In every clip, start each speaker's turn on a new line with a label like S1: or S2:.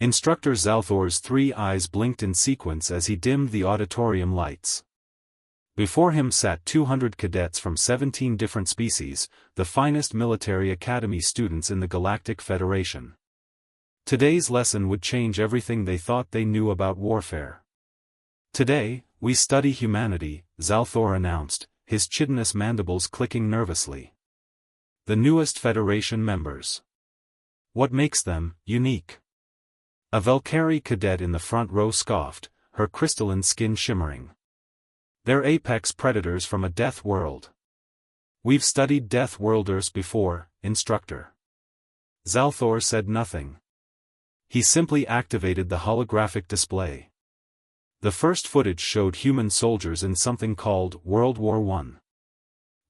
S1: Instructor Zalthor's 3 eyes blinked in sequence as he dimmed the auditorium lights. Before him sat 200 cadets from 17 different species, the finest military academy students in the Galactic Federation. Today's lesson would change everything they thought they knew about warfare. Today, we study humanity, Zalthor announced, his chitinous mandibles clicking nervously. The newest Federation members. What makes them unique? A Valkyrie cadet in the front row scoffed, her crystalline skin shimmering. They're apex predators from a death world. We've studied death worlders before, instructor. Zalthor said nothing. He simply activated the holographic display. The first footage showed human soldiers in something called World War I.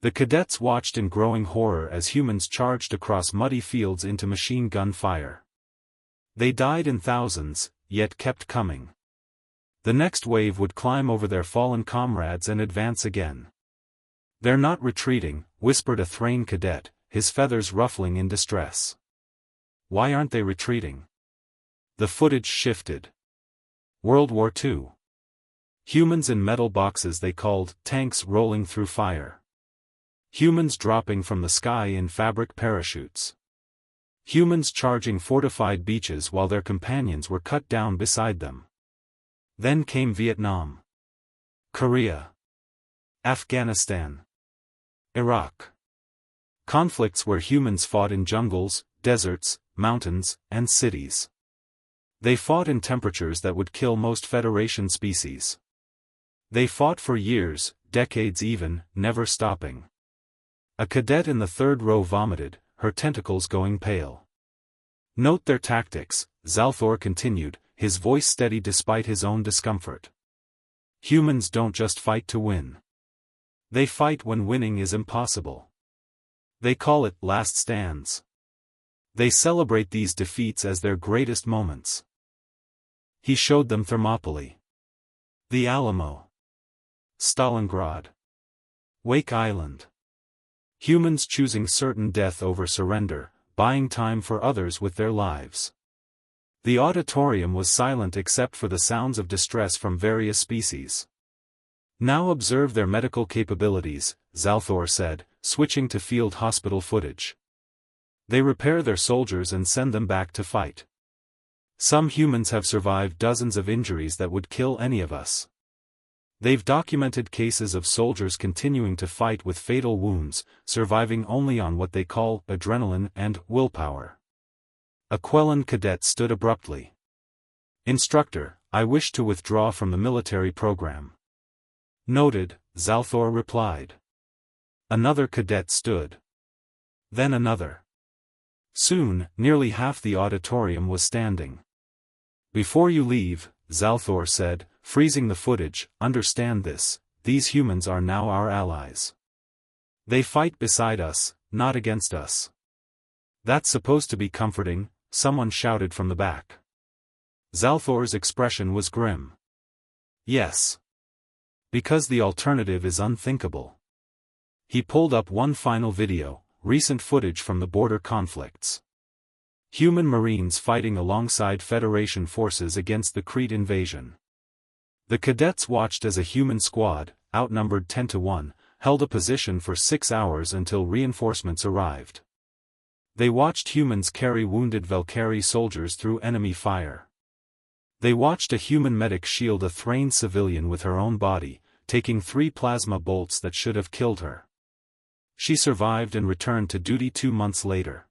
S1: The cadets watched in growing horror as humans charged across muddy fields into machine gun fire. They died in thousands, yet kept coming. The next wave would climb over their fallen comrades and advance again. They're not retreating, whispered a Thrain cadet, his feathers ruffling in distress. Why aren't they retreating? The footage shifted. World War II. Humans in metal boxes they called tanks rolling through fire. Humans dropping from the sky in fabric parachutes. Humans charging fortified beaches while their companions were cut down beside them. Then came Vietnam, Korea, Afghanistan, Iraq. Conflicts where humans fought in jungles, deserts, mountains, and cities. They fought in temperatures that would kill most Federation species. They fought for years, decades even, never stopping. A cadet in the third row vomited, her tentacles going pale. Note their tactics, Zalthor continued, his voice steady despite his own discomfort. Humans don't just fight to win. They fight when winning is impossible. They call it last stands. They celebrate these defeats as their greatest moments. He showed them Thermopylae, the Alamo, Stalingrad, Wake Island. Humans choosing certain death over surrender, buying time for others with their lives. The auditorium was silent except for the sounds of distress from various species. Now observe their medical capabilities, Zalthor said, switching to field hospital footage. They repair their soldiers and send them back to fight. Some humans have survived dozens of injuries that would kill any of us. They've documented cases of soldiers continuing to fight with fatal wounds, surviving only on what they call adrenaline and willpower. A Quellan cadet stood abruptly. Instructor, I wish to withdraw from the military program. Noted, Zalthor replied. Another cadet stood. Then another. Soon, nearly half the auditorium was standing. Before you leave, Zalthor said, freezing the footage, understand this, these humans are now our allies. They fight beside us, not against us. That's supposed to be comforting, someone shouted from the back. Zalthor's expression was grim. Yes. Because the alternative is unthinkable. He pulled up one final video, recent footage from the border conflicts. Human Marines fighting alongside Federation forces against the Crete invasion. The cadets watched as a human squad, outnumbered 10-1, held a position for 6 hours until reinforcements arrived. They watched humans carry wounded Valkyrie soldiers through enemy fire. They watched a human medic shield a Thrain civilian with her own body, taking 3 plasma bolts that should have killed her. She survived and returned to duty 2 months later.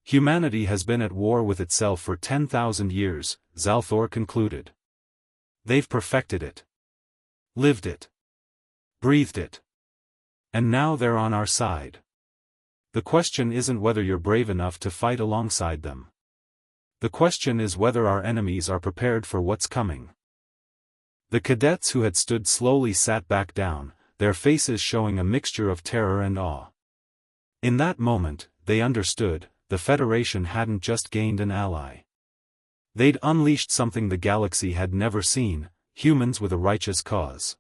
S1: Humanity has been at war with itself for 10,000 years, Zalthor concluded. They've perfected it. Lived it. Breathed it. And now they're on our side. The question isn't whether you're brave enough to fight alongside them. The question is whether our enemies are prepared for what's coming. The cadets who had stood slowly sat back down, their faces showing a mixture of terror and awe. In that moment, they understood, the Federation hadn't just gained an ally. They'd unleashed something the galaxy had never seen, humans with a righteous cause.